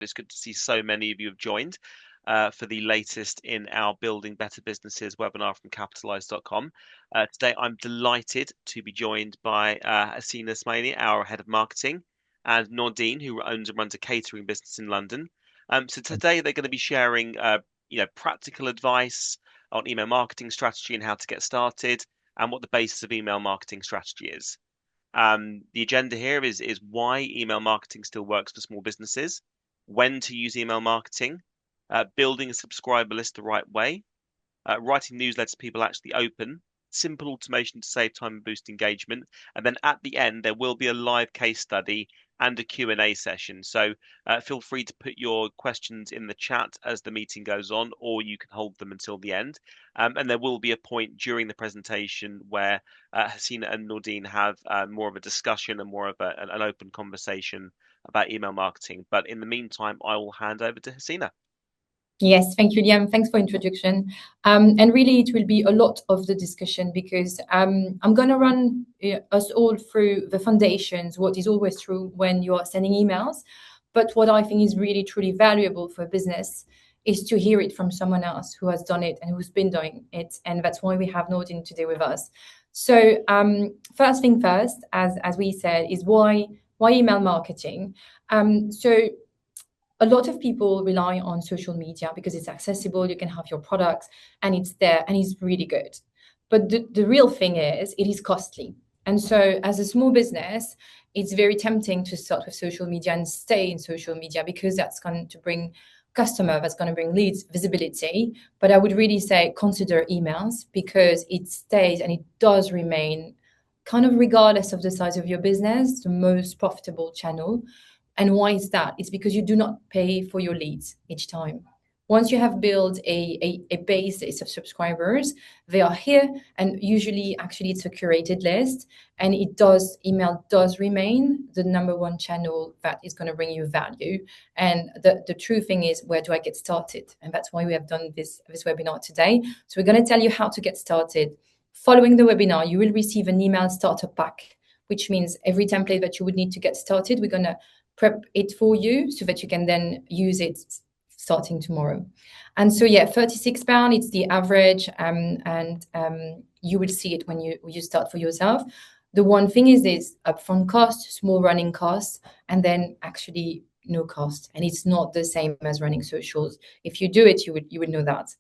It's good to see so many of you have joined for the latest in our Building Better Businesses webinar from Capitalize.com. Today, I'm delighted to be joined by Hasina Ismaili, our head of marketing, and Nordine, who owns and runs a catering business in London. So today, they're going to be sharing, practical advice on email marketing strategy and how to get started, and what the basis of email marketing strategy is. The agenda here is why email marketing still works for small businesses, when to use email marketing, building a subscriber list the right way, writing newsletters people actually open, simple automation to save time and boost engagement, and then at the end there will be a live case study and a Q&A session. So feel free to put your questions in the chat as the meeting goes on, or you can hold them until the end. And there will be a point during the presentation where Hasina and Nordine have more of a discussion and more of an open conversation about email marketing. But in the meantime, I will hand over to Hasina. Yes, thank you, Liam. Thanks for introduction. And really, it will be a lot of the discussion because I'm going to run us all through the foundations, what is always true when you are sending emails. But what I think is really, truly valuable for a business is to hear it from someone else who has done it and who's been doing it. And that's why we have Nordine today with us. So first thing first, as we said, is why email marketing? So a lot of people rely on social media because it's accessible, you can have your products and it's there and it's really good. But the real thing is it is costly. And so as a small business, it's very tempting to start with social media and stay in social media because that's going to bring customer, that's going to bring leads, visibility. But I would really say consider emails because it stays and it does remain kind of regardless of the size of your business, the most profitable channel. And why is that? It's because you do not pay for your leads each time. Once you have built a basis of subscribers, they are here, and usually actually it's a curated list, and email does remain the number one channel that is going to bring you value. And the true thing is, where do I get started? And that's why we have done this webinar today. So we're going to tell you how to get started. Following the webinar, you will receive an email starter pack, which means every template that you would need to get started, we're going to prep it for you so that you can then use it starting tomorrow. And so, yeah, £36, it's the average, and you will see it when you start for yourself. The one thing is upfront cost, small running costs, and then actually no cost. And it's not the same as running socials. If you do it, you would know that.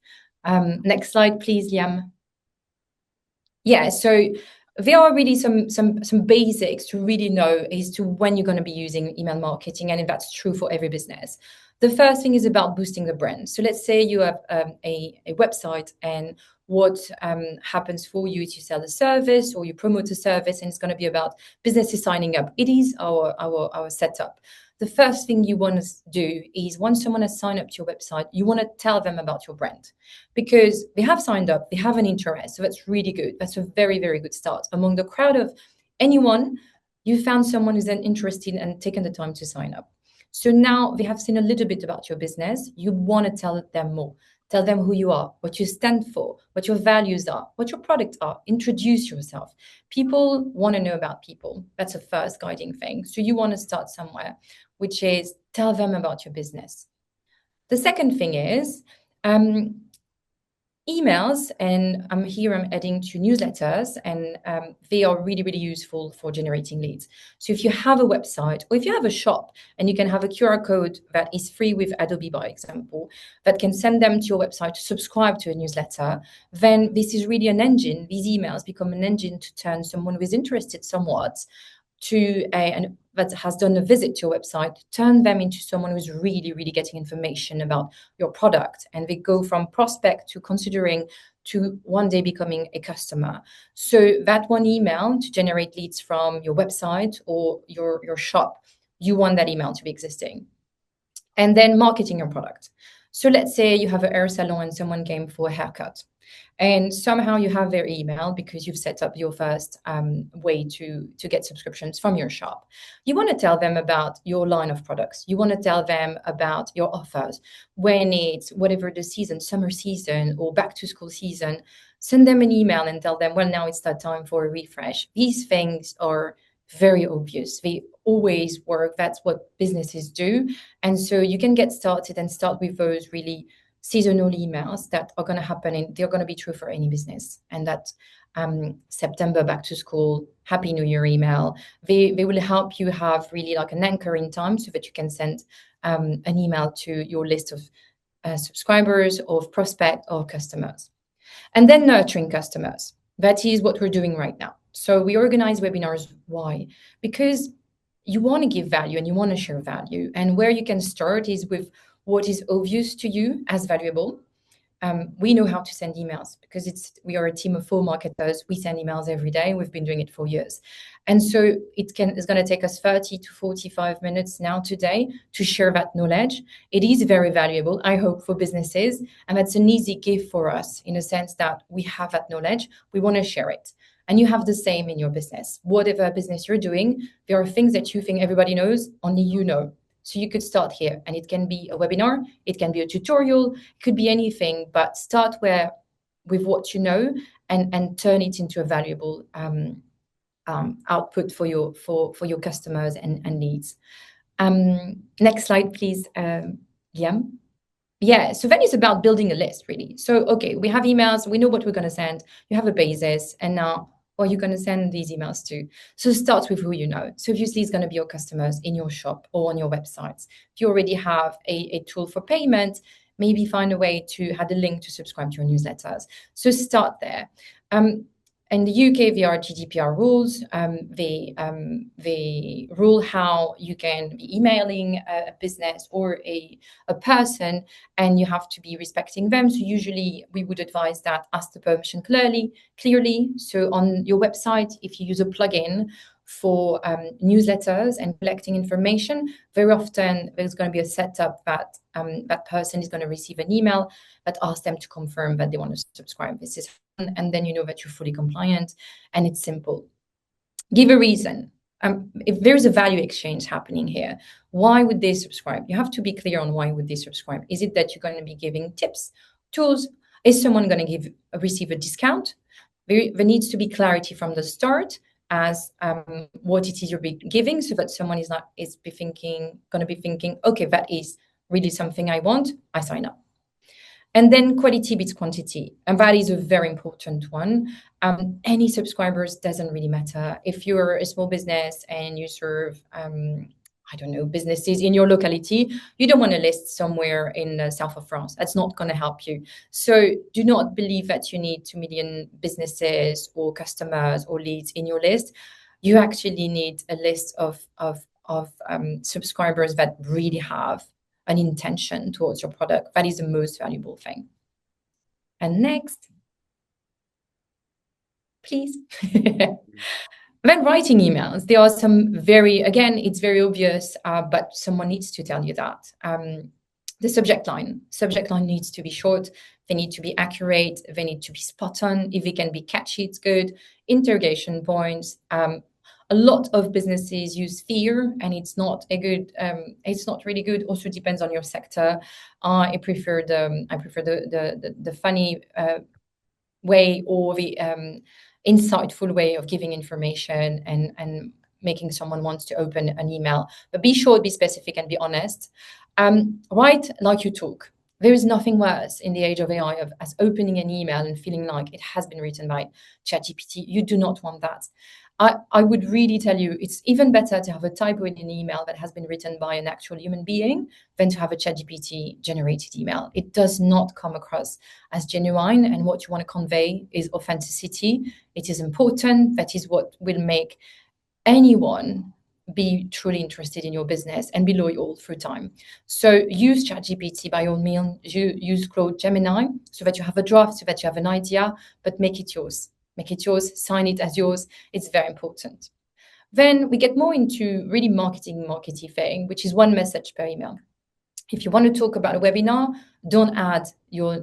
Next slide, please, Liam. Yeah, so there are really some basics to really know as to when you're going to be using email marketing, and if that's true for every business. The first thing is about boosting the brand. So let's say you have a website, and what happens for you is you sell a service or you promote a service, and it's going to be about businesses signing up. It is our setup. The first thing you want to do is once someone has signed up to your website, you want to tell them about your brand because they have signed up, they have an interest. So that's really good. That's a very, very good start. Among the crowd of anyone, you found someone who's then interested and taken the time to sign up. So now they have seen a little bit about your business. You want to tell them more. Tell them who you are, what you stand for, what your values are, what your products are. Introduce yourself. People want to know about people. That's the first guiding thing. So you want to start somewhere, which is tell them about your business. The second thing is emails, and I'm adding to newsletters, and they are really, really useful for generating leads. So if you have a website or if you have a shop and you can have a QR code that is free with Adobe, by example, that can send them to your website to subscribe to a newsletter, then this is really an engine. These emails become an engine to turn someone who is interested somewhat to and that has done a visit to your website, turn them into someone who's really, really getting information about your product. And they go from prospect to considering to one day becoming a customer. So that one email to generate leads from your website or your shop, you want that email to be existing. And then marketing your product. So let's say you have a hair salon and someone came for a haircut. And somehow you have their email because you've set up your first way to get subscriptions from your shop. You want to tell them about your line of products. You want to tell them about your offers. When it's whatever the season, summer season or back to school season, send them an email and tell them, well, now it's that time for a refresh. These things are very obvious. They always work. That's what businesses do. And so you can get started and start with those really seasonal emails that are going to happen, and they're going to be true for any business. And that September back to school, Happy New Year email, they will help you have really like an anchor in time so that you can send an email to your list of subscribers, of prospect, or customers. And then nurturing customers. That is what we're doing right now. So we organize webinars. Why? Because you want to give value and you want to share value. And where you can start is with what is obvious to you as valuable. We know how to send emails because we are a team of 4 marketers. We send emails every day. We've been doing it for years. And so it's going to take us 30 to 45 minutes now today to share that knowledge. It is very valuable, I hope, for businesses. And that's an easy gift for us in a sense that we have that knowledge. We want to share it. And you have the same in your business. Whatever business you're doing, there are things that you think everybody knows, only you know. So you could start here, and it can be a webinar, it can be a tutorial, it could be anything, but start with what you know and turn it into a valuable output for your customers and leads. Next slide, please, Liam. Yeah, so that is about building a list, really. So, okay, we have emails, we know what we're going to send, you have a basis, and now what you're going to send these emails to. So start with who you know. So obviously it's going to be your customers in your shop or on your websites. If you already have a tool for payment, maybe find a way to add a link to subscribe to your newsletters. So start there. In the UK, there are GDPR rules. They rule how you can be emailing a business or a person, and you have to be respecting them. So usually we would advise that ask the permission clearly. So on your website, if you use a plugin for newsletters and collecting information, very often there's going to be a setup that that person is going to receive an email that asks them to confirm that they want to subscribe. This is, and then you know that you're fully compliant, and it's simple. Give a reason. If there's a value exchange happening here, why would they subscribe? You have to be clear on why would they subscribe. Is it that you're going to be giving tips, tools? Is someone going to receive a discount? There needs to be clarity from the start as what it is you're giving, so that someone is going to be thinking, okay, that is really something I want, I sign up. And then quality beats quantity, and that is a very important one. Any subscribers doesn't really matter. If you're a small business and you serve, I don't know, businesses in your locality, you don't want to list somewhere in the south of France. That's not going to help you. So do not believe that you need 2 million businesses or customers or leads in your list. You actually need a list of subscribers that really have an intention towards your product. That is the most valuable thing. And next, please. Then writing emails. There are some it's very obvious, but someone needs to tell you that. The subject line needs to be short. They need to be accurate. They need to be spot on. If it can be catchy, it's good. Interrogation points. A lot of businesses use fear, and it's not really good. Also depends on your sector. I prefer the funny way, or the insightful way of giving information and making someone wants to open an email. But be short, be specific, and be honest. Write like you talk. There is nothing worse in the age of AI as opening an email and feeling like it has been written by ChatGPT. You do not want that. I would really tell you, it's even better to have a typo in an email that has been written by an actual human being than to have a ChatGPT generated email. It does not come across as genuine, and what you want to convey is authenticity. It is important. That is what will make anyone be truly interested in your business and be loyal through time. So use ChatGPT by all means. Use Claude Gemini so that you have a draft, so that you have an idea, but make it yours. Make it yours, sign it as yours. It's very important. Then we get more into really marketing thing, which is one message per email. If you want to talk about a webinar, don't add your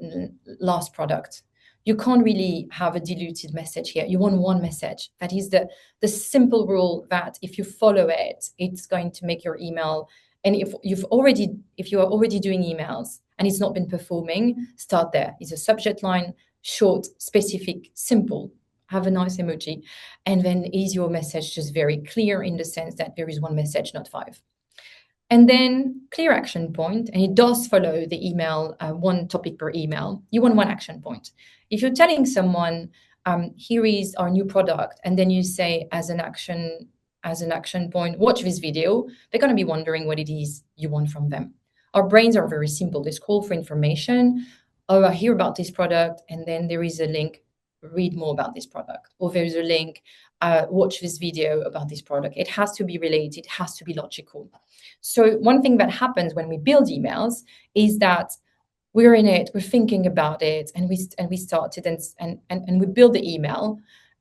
last product. You can't really have a diluted message here. You want one message. That is the simple rule that if you follow it, it's going to make your email. And if you are already doing emails and it's not been performing, start there. It's a subject line, short, specific, simple. have a nice emoji, and then is your message just very clear in the sense that there is one message, not five? And then clear action point, and it does follow the email, one topic per email. You want one action point. If you're telling someone, here is our new product, and then you say as an action point, watch this video, they're going to be wondering what it is you want from them. Our brains are very simple. They scroll for information. Oh, I hear about this product, and then there is a link, read more about this product. Or there's a link, watch this video about this product. It has to be related, it has to be logical. So one thing that happens when we build emails is that we're in it, we're thinking about it, and we started and we build the email.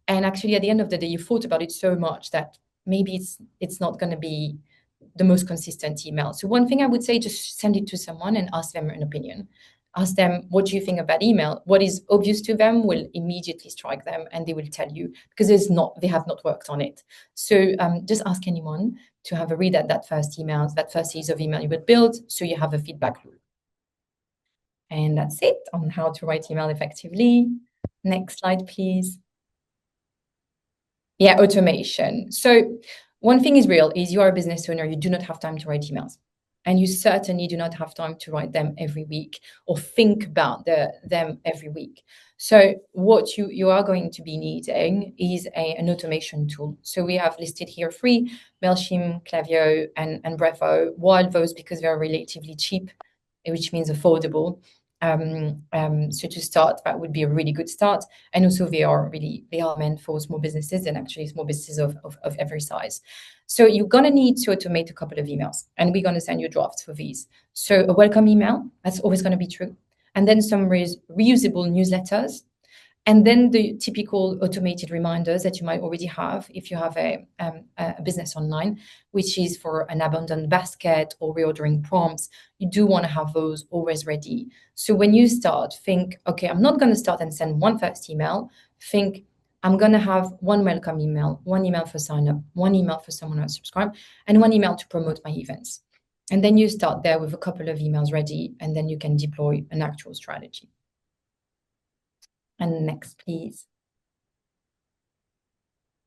And actually at the end of the day, you thought about it so much that maybe it's not going to be the most consistent email. So one thing I would say, just send it to someone and ask them an opinion. Ask them, what do you think of that email? What is obvious to them will immediately strike them, and they will tell you, because they have not worked on it. So just ask anyone to have a read at that first email, that first series of email you would build, so you have a feedback loop. And that's it on how to write email effectively. Next slide, please. Yeah, automation. So one thing is real, is you are a business owner, you do not have time to write emails. And you certainly do not have time to write them every week or think about them every week. So what you are going to be needing is an automation tool. So we have listed here 3, Mailchimp, Klaviyo, and Brevo. While those, because they are relatively cheap, which means affordable. So to start, that would be a really good start. And also they are meant for small businesses, and actually small businesses of every size. So you're going to need to automate a couple of emails, and we're going to send you drafts for these. So a welcome email, that's always going to be true. And then some reusable newsletters. And then the typical automated reminders that you might already have if you have a business online, which is for an abandoned basket or reordering prompts. You do want to have those always ready. So when you start, think, okay, I'm not going to start and send one first email. Think, I'm going to have one welcome email, one email for sign up, one email for someone who has subscribed, and one email to promote my events. And then you start there with a couple of emails ready, and then you can deploy an actual strategy. And next, please.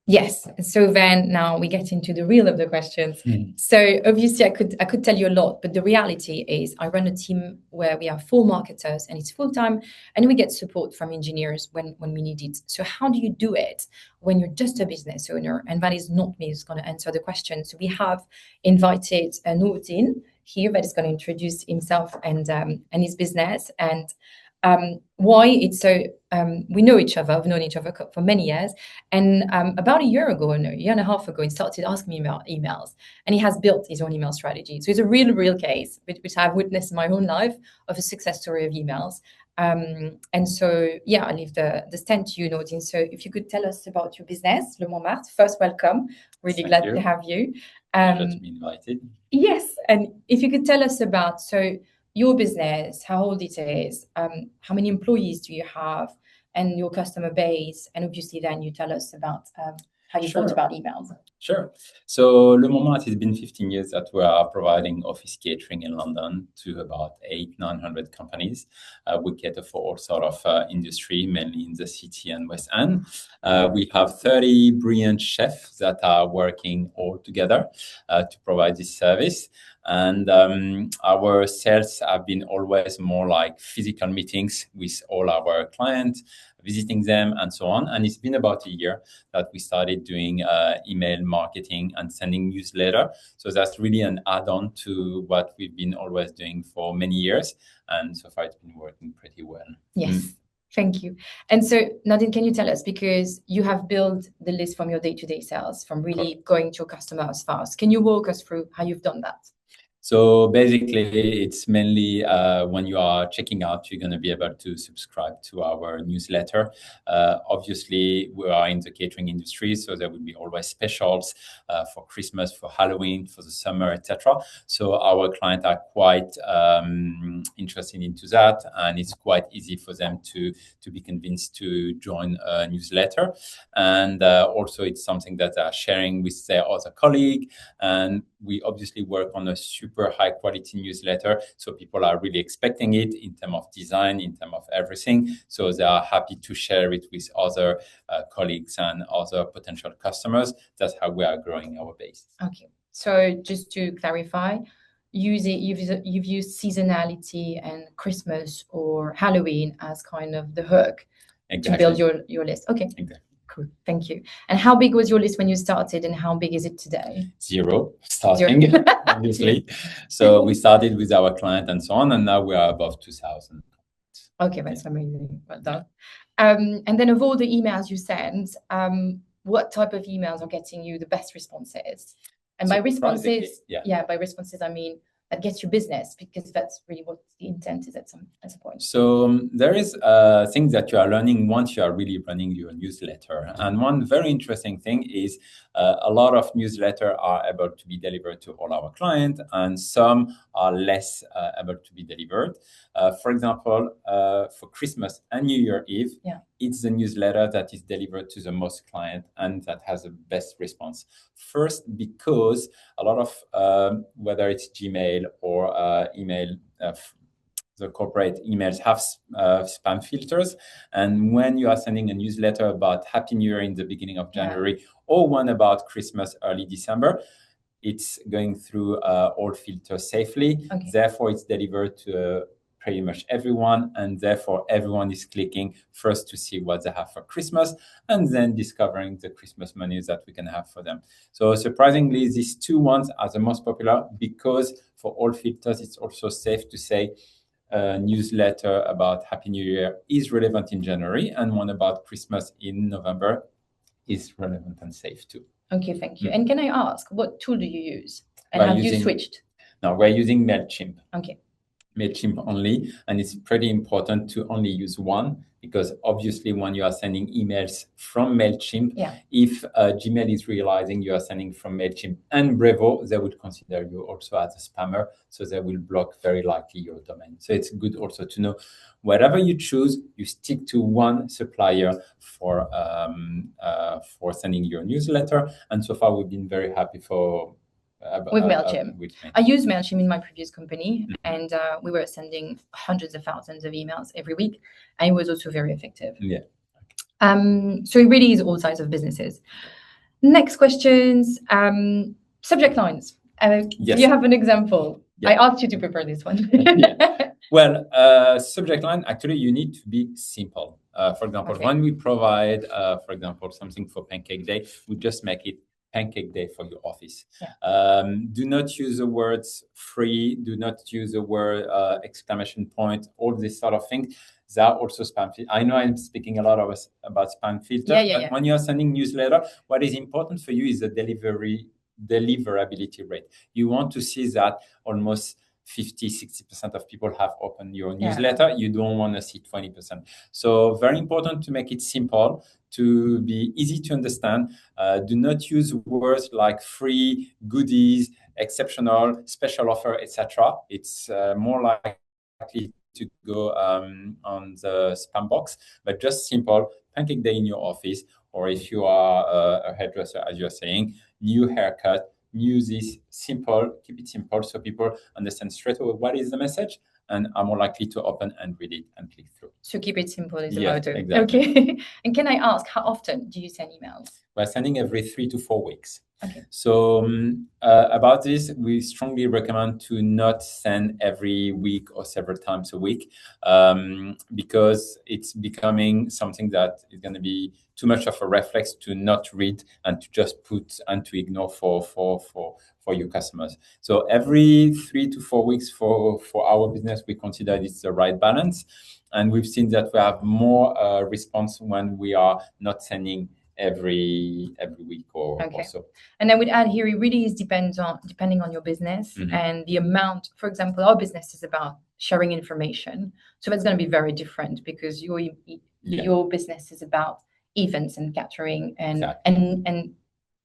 Yes. So then now we get into the real of the questions. So obviously I could tell you a lot, but the reality is I run a team where we have 4 marketers, and it's full-time, and we get support from engineers when we need it. So how do you do it when you're just a business owner? And that is not me who's going to answer the question. So we have invited Nourdine here that is going to introduce himself and his business, and why it's so we know each other. I've known each other for many years, and about a year and a half ago, he started asking me about emails, and he has built his own email strategy. So it's a real case which I've witnessed in my own life of a success story of emails. And so yeah, I leave the stand to you, Nourdine. So if you could tell us about your business, Le Montmartre. First, welcome. Really glad to have you. Glad to be invited. Yes, and if you could tell us about your business, how old it is, how many employees do you have, and your customer base, and obviously then you tell us about how you thought about emails. Sure. So Le Montmartre, has been 15 years that we are providing office catering in London to about 800-900 companies. We cater for all sort of industry, mainly in the city and West End. We have 30 brilliant chefs that are working all together to provide this service. And our sales have been always more like physical meetings with all our clients, visiting them and so on. And it's been about a year that we started doing email marketing and sending newsletter. So that's really an add-on to what we've been always doing for many years. And so far it's been working pretty well. Yes. Thank you. And so, Nourdine, can you tell us, because you have built the list from your day-to-day sales, from really going to your customers fast. Can you walk us through how you've done that? So basically, it's mainly when you are checking out, you're going to be able to subscribe to our newsletter. Obviously, we are in the catering industry, so there will be always specials for Christmas, for Halloween, for the summer, etc. So our clients are quite interested into that, and it's quite easy for them to be convinced to join a newsletter. And also, it's something that they are sharing with their other colleague. And we obviously work on a super high quality newsletter. So people are really expecting it in terms of design, in terms of everything. So they are happy to share it with other colleagues and other potential customers. That's how we are growing our base. Okay. So just to clarify, you've used seasonality and Christmas or Halloween as kind of the hook to build your list. Okay. Exactly. Cool. Thank you. And how big was your list when you started, and how big is it today? 0 starting, obviously. So we started with our client and so on, and now we are above 2,000. Okay, that's amazing. Well done. And then of all the emails you send, what type of emails are getting you the best responses? And by responses, by responses, I mean that gets you business, because that's really what the intent is at some point. So there is things that you are learning once you are really running your newsletter. And one very interesting thing is a lot of newsletters are able to be delivered to all our clients, and some are less able to be delivered. For example, for Christmas and New Year Eve, it's the newsletter that is delivered to the most client and that has the best response. First, because a lot of, whether it's Gmail or email, the corporate emails have spam filters. And when you are sending a newsletter about Happy New Year in the beginning of January, or one about Christmas early December, it's going through all filters safely. Okay. Therefore, it's delivered to pretty much everyone, and therefore everyone is clicking first to see what they have for Christmas, and then discovering the Christmas menus that we can have for them. So surprisingly, these two ones are the most popular, because for all filters, it's also safe to say a newsletter about Happy New Year is relevant in January, and one about Christmas in November is relevant and safe too. Okay, thank you. And can I ask, what tool do you use? And have you switched? No, we're using MailChimp. Okay. MailChimp only, and it's pretty important to only use one, because obviously when you are sending emails from MailChimp, if Gmail is realizing you are sending from MailChimp and Brevo, they would consider you also as a spammer, so they will block very likely your domain. So it's good also to know, whatever you choose, you stick to one supplier for sending your newsletter. And so far we've been very happy with MailChimp. I used MailChimp in my previous company, and we were sending hundreds of thousands of emails every week, and it was also very effective. Yeah. So it really is all sides of businesses. Next questions. Subject lines. Yes. Do you have an example? Yeah. I asked you to prepare this one. Well, subject line, actually, you need to be simple. For example, when we provide, for example, something for Pancake Day, we just make it Pancake Day for your office. Yeah. Do not use the words free. Do not use the word exclamation point. All this sort of thing. They are also spam filters. I know I'm speaking a lot about spam filters, but when you're sending newsletter, what is important for you is the deliverability rate. You want to see that almost 50-60% of people have opened your newsletter. You don't want to see 20%. So very important to make it simple, to be easy to understand. Do not use words like free, goodies, exceptional, special offer, etc. It's more likely to go on the spam box, but just simple Pancake Day in your office, or if you are a hairdresser, as you're saying, new haircut, new this, simple, keep it simple so people understand straight away what is the message and are more likely to open and read it and click through. So keep it simple is the motto. Exactly. Okay. And can I ask, how often do you send emails? We're sending every 3 to 4 weeks. Okay. So about this, we strongly recommend to not send every week or several times a week, because it's becoming something that is going to be too much of a reflex to not read and to just put and to ignore for your customers. So every 3 to 4 weeks for our business, we consider it's the right balance. And we've seen that we have more response when we are not sending every week or so. And I would add here, it really is depending on your business and the amount. For example, our business is about sharing information, so that's going to be very different, because your business is about events and catering and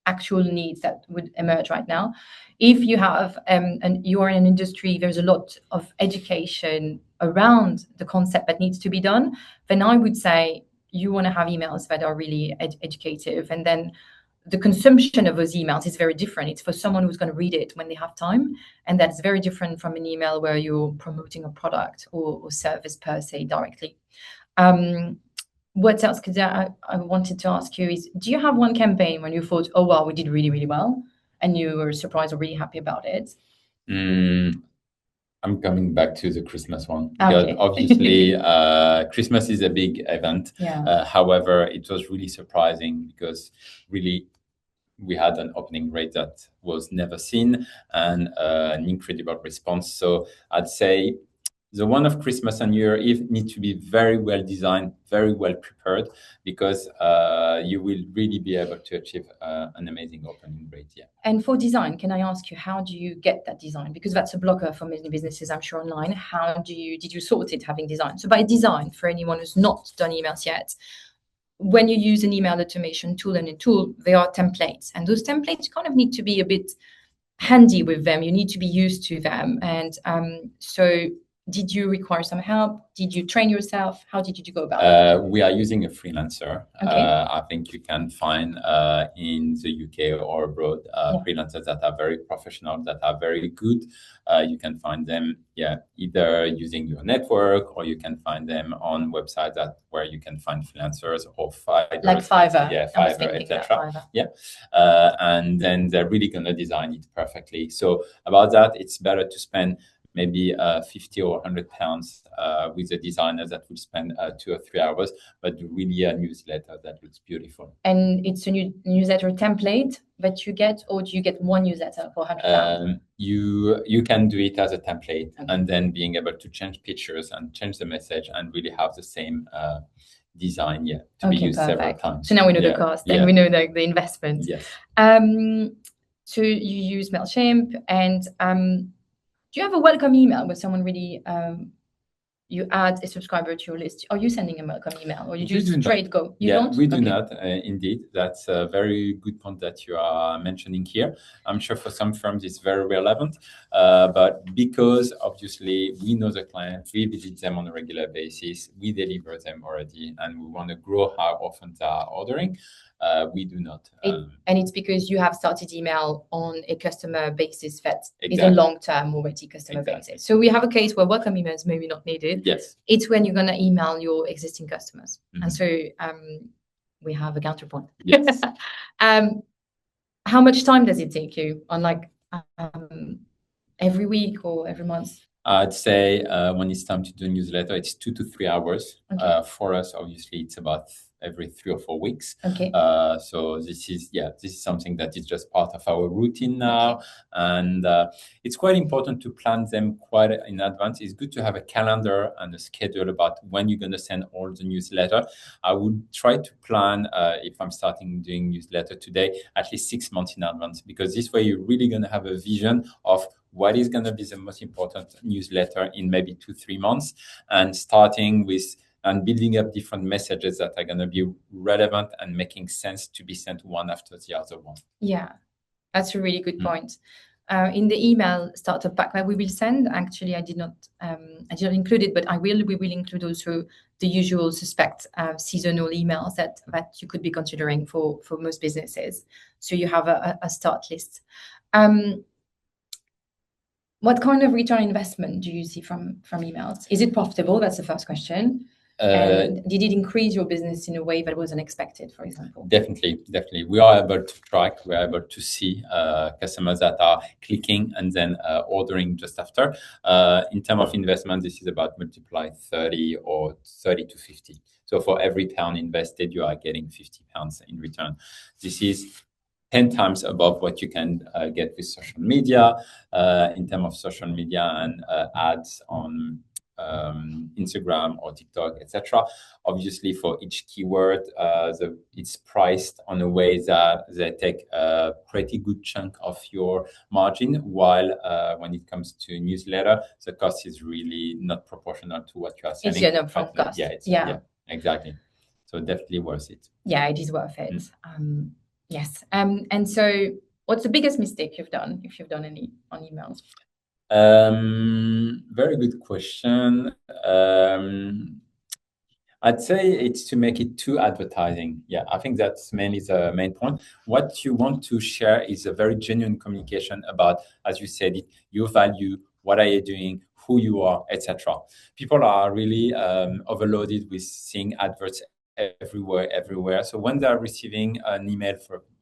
actual needs that would emerge right now. If you have and you are in an industry, there's a lot of education around the concept that needs to be done, then I would say you want to have emails that are really educative, and then the consumption of those emails is very different. It's for someone who's going to read it when they have time, and that's very different from an email where you're promoting a product or service per se directly. What else? Because I wanted to ask you is, do you have one campaign when you thought, oh wow, we did really, really well, and you were surprised or really happy about it? I'm coming back to the Christmas one because obviously Christmas is a big event. Yeah. However, it was really surprising because really we had an opening rate that was never seen and an incredible response. So I'd say the one of Christmas and New Year Eve need to be very well designed, very well prepared, because you will really be able to achieve an amazing opening rate. Yeah. And for design, can I ask you, how do you get that design? Because that's a blocker for many businesses, I'm sure, online. How did you sort it having design? So by design, for anyone who's not done emails yet, when you use an email automation tool and a tool, there are templates, and those templates kind of need to be a bit handy with them. You need to be used to them. And so did you require some help? Did you train yourself? How did you go about it? We are using a freelancer. Okay. I think you can find in the UK or abroad freelancers that are very professional, that are very good. You can find them, either using your network, or you can find them on websites where you can find freelancers or Fiverr. Like Fiverr. Fiverr, etc. And then they're really going to design it perfectly. So about that, it's better to spend maybe 50 or 100 pounds with a designer that will spend 2 or 3 hours, but really a newsletter that looks beautiful. And it's a new newsletter template that you get, or do you get one newsletter for 100 pounds? You can do it as a template, and then being able to change pictures and change the message and really have the same design to be used several times. So now we know the cost and we know the investment. Yes. So you use MailChimp, and do you have a welcome email where someone really, you add a subscriber to your list? Are you sending a welcome email, or you just straight go? You don't? We do not, indeed. That's a very good point that you are mentioning here. I'm sure for some firms it's very relevant, but because obviously we know the client, we visit them on a regular basis, we deliver them already, and we want to grow how often they are ordering. We do not. And it's because you have started email on a customer basis that is a long-term already customer basis. So we have a case where welcome emails maybe not needed. Yes. It's when you're going to email your existing customers. And so we have a counterpoint. Yes. How much time does it take you on every week or every month? I'd say when it's time to do a newsletter, it's 2 to 3 hours. For us, obviously, it's about every 3 or 4 weeks. Okay. So this is something that is just part of our routine now, and it's quite important to plan them quite in advance. It's good to have a calendar and a schedule about when you're going to send all the newsletter. I would try to plan if I'm starting doing newsletter today, at least 6 months in advance, because this way you're really going to have a vision of what is going to be the most important newsletter in maybe 2-3 months, and starting with and building up different messages that are going to be relevant and making sense to be sent one after the other one. Yeah, that's a really good point. In the email startup pack that we will send, actually, I did not include it, but we will include also the usual suspect seasonal emails that you could be considering for most businesses. So you have a start list. What kind of return on investment do you see from emails? Is it profitable? That's the first question. And did it increase your business in a way that was unexpected, for example? Definitely. We are able to track, we are able to see customers that are clicking and then ordering just after. In terms of investment, this is about multiply 30 or 30 to 50. So for every pound invested, you are getting 50 pounds in return. This is 10 times above what you can get with social media. In terms of social media and ads on Instagram or TikTok, etc. Obviously, for each keyword, it's priced on a way that they take a pretty good chunk of your margin, while when it comes to newsletter, the cost is really not proportional to what you are selling. It's an upfront cost. Yeah, exactly. So definitely worth it. Yeah, it is worth it. Yes. And so what's the biggest mistake you've done, if you've done any, on emails? Very good question. I'd say it's to make it too advertising. Yeah, I think that's mainly the main point. What you want to share is a very genuine communication about, as you said, it, your value, what are you doing, who you are, etc. People are really overloaded with seeing adverts everywhere. So when they're receiving an email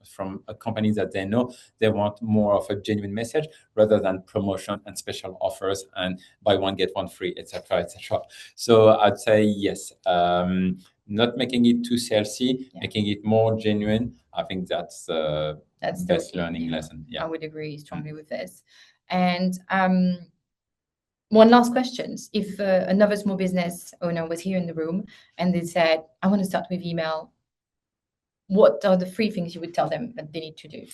from a company that they know, they want more of a genuine message rather than promotion and special offers and buy one get one free, etc., etc. So I'd say yes. Not making it too salesy, making it more genuine. I think that's the best learning lesson. Yeah, I would agree strongly with this. And one last question. If another small business owner was here in the room and they said, I want to start with email, what are the 3 things you would tell them that they need to do?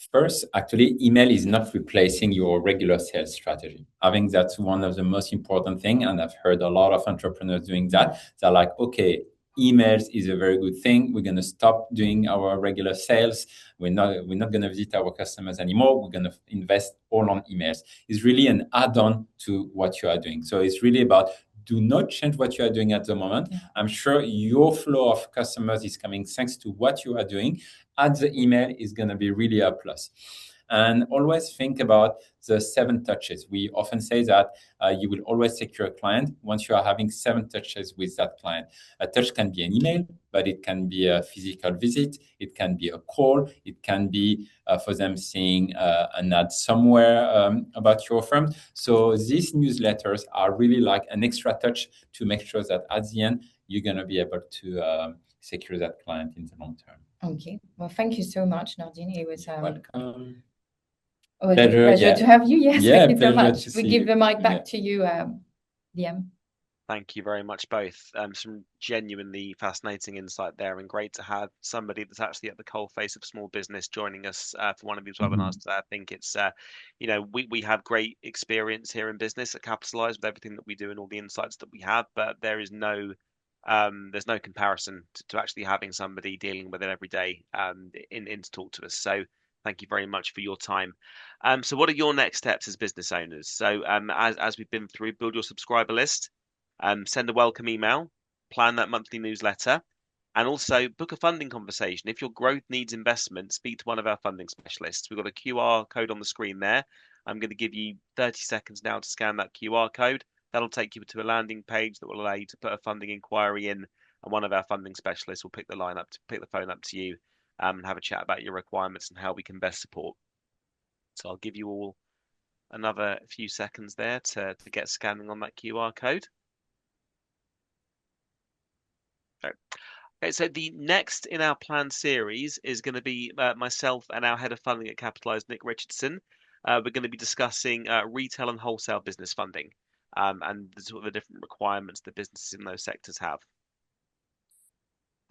First, actually, email is not replacing your regular sales strategy. I think that's one of the most important things. And I've heard a lot of entrepreneurs doing that. They're like, okay, emails is a very good thing. We're going to stop doing our regular sales. We're not going to visit our customers anymore. We're going to invest all on emails. It's really an add-on to what you are doing. So it's really about do not change what you are doing at the moment. Yeah. I'm sure your flow of customers is coming thanks to what you are doing. Add the email is going to be really a plus. And always think about the 7 touches. We often say that you will always secure a client once you are having 7 touches with that client. A touch can be an email, but it can be a physical visit. It can be a call. It can be for them seeing an ad somewhere about your firm. So these newsletters are really like an extra touch to make sure that at the end, you're going to be able to secure that client in the long term. Okay. Well, thank you so much, Nordine. It was welcome. Pleasure to have you. Yes, yeah, thank you so much. We give the mic back to you, Liam. Thank you very much, both. Some genuinely fascinating insight there, and great to have somebody that's actually at the coalface of small business joining us for one of these webinars today. I think it's, we have great experience here in business at Capitalize with everything that we do and all the insights that we have, but there's no comparison to actually having somebody dealing with it every day in to talk to us. So thank you very much for your time. So what are your next steps as business owners? So as we've been through, build your subscriber list, send a welcome email, plan that monthly newsletter, and also book a funding conversation. If your growth needs investment, speak to one of our funding specialists. We've got a QR code on the screen there. I'm going to give you 30 seconds now to scan that QR code. That'll take you to a landing page that will allow you to put a funding inquiry in, and one of our funding specialists will pick the phone up to you and have a chat about your requirements and how we can best support. So I'll give you all another few seconds there to get scanning on that QR code. Okay, so the next in our planned series is going to be myself and our head of funding at Capitalize, Nick Richardson. We're going to be discussing retail and wholesale business funding. And the sort of the different requirements that businesses in those sectors have.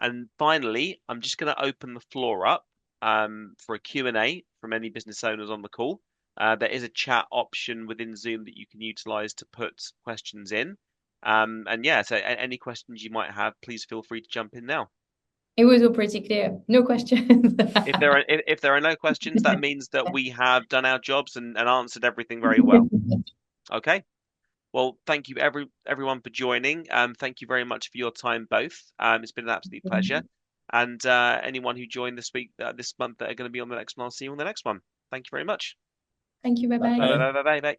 And finally, I'm just going to open the floor up for a Q&A from any business owners on the call. There is a chat option within Zoom that you can utilize to put questions in. And yeah, so any questions you might have, please feel free to jump in now. It was all pretty clear. No questions. If there are no questions, that means that we have done our jobs and answered everything very well. Okay. Well, thank you everyone for joining. Thank you very much for your time, both. It's been an absolute pleasure. And anyone who joined this week, this month, that are going to be on the next one, I'll see you on the next one. Thank you very much. Thank you. Bye-bye. Bye-bye.